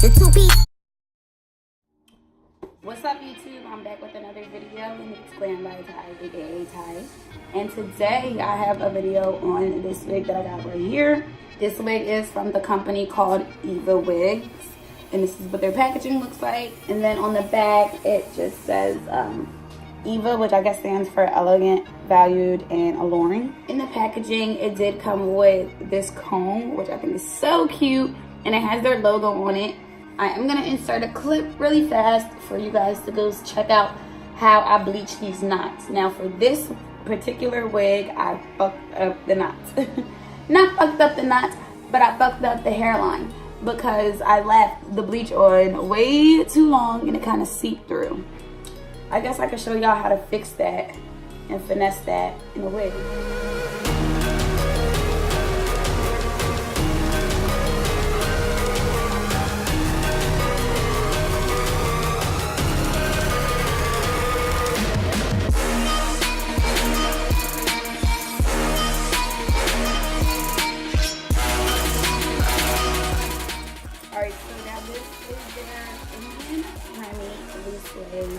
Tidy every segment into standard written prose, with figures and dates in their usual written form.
the two-piece. What's up, YouTube? I'm back with another video, and it's Glam by Ty, aka Ty. And today I have a video on this wig that I got right here. This wig is from the company called Evawigs, and this is what their packaging looks like. And then on the back it just says Eva, which I guess stands for elegant, valued, and alluring. In the packaging, it did come with this comb, which I think is so cute, and it has their logo on it. I am gonna insert a clip really fast for you guys to go check out how I bleach these knots. Now for this particular wig, I fucked up the knots. Not fucked up the knots, but I fucked up the hairline because I left the bleach on way too long and it kind of seeped through. I guess I could show y'all how to fix that and finesse that in a wig. Alright, so now this is their REMY loose wig.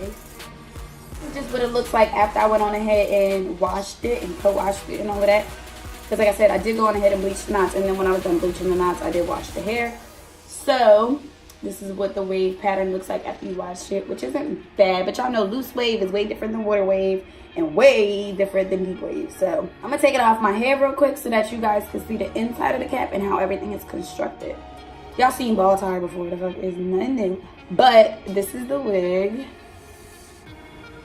This is just what it looks like after I went on ahead and washed it and co-washed it and all of that. Because like I said, I did go on ahead and bleach the knots, and then when I was done bleaching the knots, I did wash the hair. So this is what the wave pattern looks like after you wash it, which isn't bad, but y'all know loose wave is way different than water wave and way different than deep wave. So I'm gonna take it off my hair real quick so that you guys can see the inside of the cap and how everything is constructed. Y'all seen ball tie before, the fuck is nothing new. But this is the wig.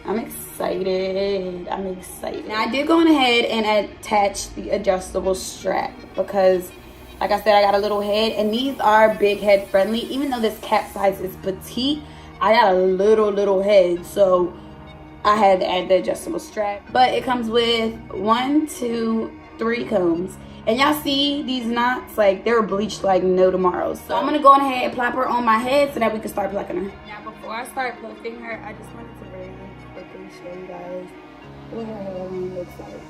I'm excited. I'm excited. Now I did go on ahead and attach the adjustable strap because like I said, I got a little head and these are big head friendly. Even though this cap size is petite, I got a little head, so I had to add the adjustable strap. But it comes with 1, 2, 3 combs. And y'all see these knots, like they're bleached like no tomorrow. So I'm gonna go on ahead and plop her on my head so that we can start plucking her. Now before I start plucking her, I just wanted to very quickly show you guys what her hairline looks like.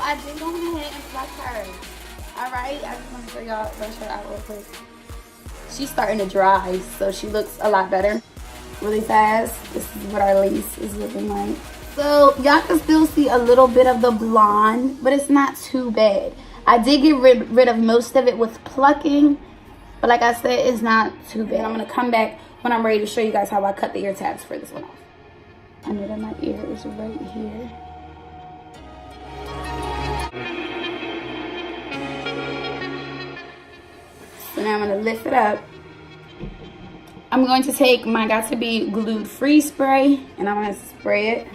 I did go ahead and pluck her. Alright, I just want to show y'all, brush her out real quick. She's starting to dry, so she looks a lot better. Really fast. This is what our lace is looking like. So y'all can still see a little bit of the blonde, but it's not too bad. I did get rid of most of it with plucking, but like I said, it's not too bad. I'm going to come back when I'm ready to show you guys how I cut the ear tabs for this one off. I know that my ear is right here. So now I'm going to lift it up. I'm going to take my Got To Be Glued Free spray and I'm going to spray it.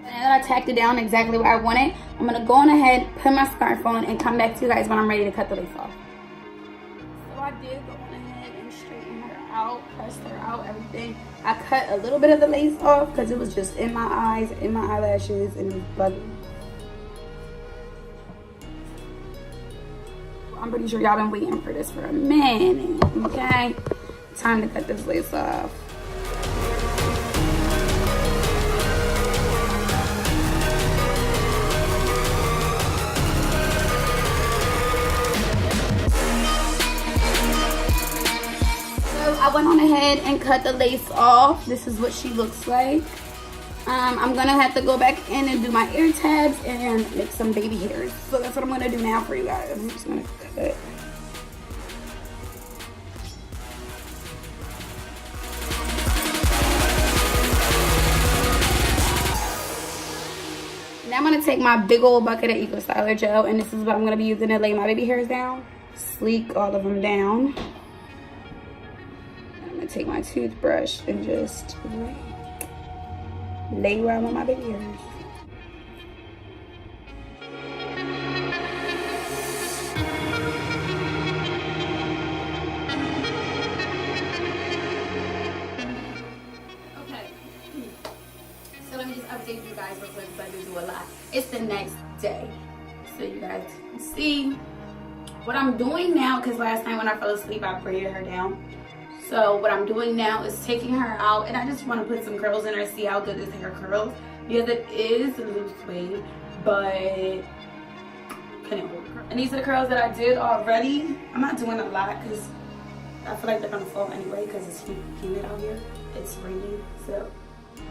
And then I tacked it down exactly where I want it. I'm going to go on ahead, put my scarf on, and come back to you guys when I'm ready to cut the lace off. So I did go on ahead and straighten her out, pressed her out, everything. I cut a little bit of the lace off because it was just in my eyes, in my eyelashes, and it was bugging. I'm pretty sure y'all been waiting for this for a minute, okay? Time to cut this lace off. I went on ahead and cut the lace off. This is what she looks like. I'm gonna have to go back in and do my ear tabs and make some baby hairs. So that's what I'm gonna do now for you guys. I'm just gonna cut. Now I'm gonna take my big old bucket of Eco Styler gel, and this is what I'm gonna be using to lay my baby hairs down. sleek all of them down. I'm gonna take my toothbrush and just lay around on my baby hairs. So let me just update you guys real quick because I do a lot. It's the next day, so you guys can see what I'm doing now, because last night when I fell asleep I braided her down. So what I'm doing now is taking her out, and I just want to put some curls in her, see how good this hair curls, because it is a loose wave, but can it hold curl? And these are the curls that I did already. I'm not doing a lot because I feel like they're gonna fall anyway because it's humid out here. It's raining, so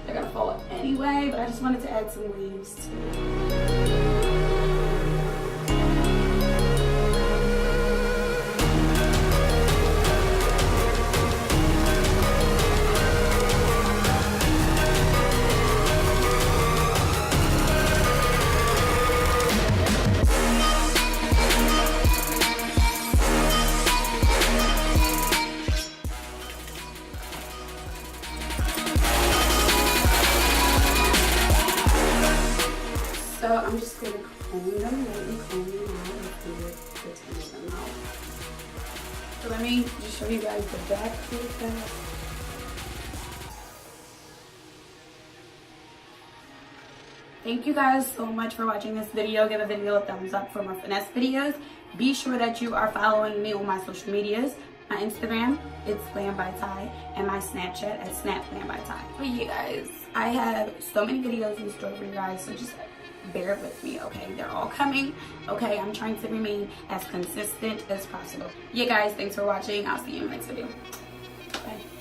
they're gonna fall anyway, but I just wanted to add some waves too. So I'm just going to comb them, out. So let me just show you guys the back really fast. Thank you guys so much for watching this video. Give a video a thumbs up for more finesse videos. Be sure that you are following me on my social medias. My Instagram, it's Glam by Ty, and my Snapchat at SnapGlam by Ty. But you guys, I have so many videos in store for you guys, so just bear with me, okay? They're all coming, okay? I'm trying to remain as consistent as possible. Yeah, guys, thanks for watching. I'll see you in the next video. Bye.